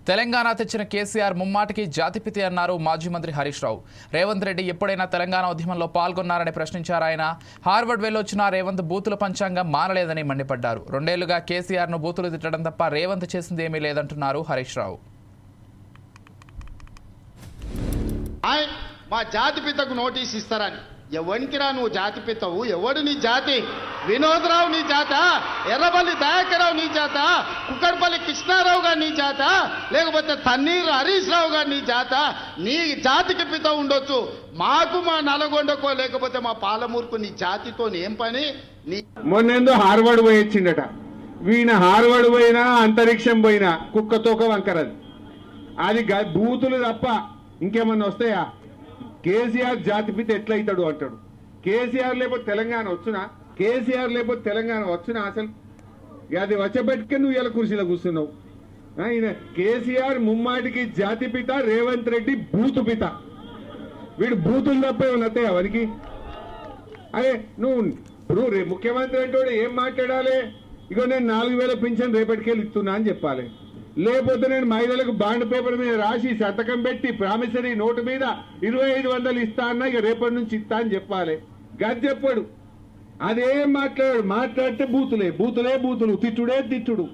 తెలంగాణ తెచ్చిన కేసీఆర్ ముమ్మాటికి జాతిపితి అన్నారు మాజీ మంత్రి హరీష్ రావు. రేవంత్ రెడ్డి ఎప్పుడైనా తెలంగాణ ఉద్యమంలో పాల్గొన్నారని ప్రశ్నించారు ఆయన. హార్వర్డ్ వెళ్ళొచ్చిన రేవంత్ బూతుల పంచాంగం మానలేదని మండిపడ్డారు. 2 ఏళ్లుగా కేసీఆర్ను బూతులు తిట్టడం తప్ప రేవంత్ చేసింది ఏమీ లేదంటున్నారు హరీష్ రావు. మా జాతిపితకు నోటీస్ ఇస్తారని ఎవరికిరా నువ్వు జాతిపితవు? ఎవడు నీ జాతి? వినోదరావు నీ జాత? ఎర్రబల్లి దయాకరావు నీ జాత? కుక్కడపల్లి కృష్ణారావు గారు నీ జాత? లేకపోతే తన్నీరు హరీష్ రావు గారు నీ జాత? నీ జాతికి పిత ఉండొచ్చు, మాకు మా నల్గొండకో లేకపోతే మా పాలమూరుకు నీ జాతితో ఏం పని? నీ మొన్నేందో హార్వర్డ్ పోయి వచ్చిండట. వీణ హార్వర్డ్ పోయినా అంతరిక్షం పోయినా కుక్కతోక వంకరది. అది బూతులు తప్ప ఇంకేమన్నా వస్తాయా? కేసీఆర్ జాతిపిత ఎట్లయితాడు అంటాడు. కేసీఆర్ లేకపోతే తెలంగాణ వచ్చునా? కేసీఆర్ లేకపోతే తెలంగాణ వచ్చునా? అసలు అది వచ్చబెట్టుకే నువ్వు ఇలా కుర్చీలో కూర్చున్నావు. ఈయన కేసీఆర్ ముమ్మాటికి జాతిపిత, రేవంత్ రెడ్డి బూతు పిత. వీడు బూతులు తప్ప ఏమన్నా వస్తాయా వారికి? అరే నువ్వు ఇప్పుడు ముఖ్యమంత్రి అంటే ఏం మాట్లాడాలి? ఇగో నేను 4000 పింఛన్ రేపటికెళ్ళి ఇస్తున్నా అని చెప్పాలి. లేకపోతే నేను మహిళలకు బాండ్ పేపర్ మీద రాసి సంతకం పెట్టి ప్రామిసరీ నోటు మీద 2500 ఇస్తా అన్నా ఇక రేపటి నుంచి ఇస్తా అని చెప్పాలి. గది చెప్పాడు. అదేం మాట్లాడాడు. మాట్లాడితే బూతులే బూతులు, తిట్టుడే తిట్టుడు.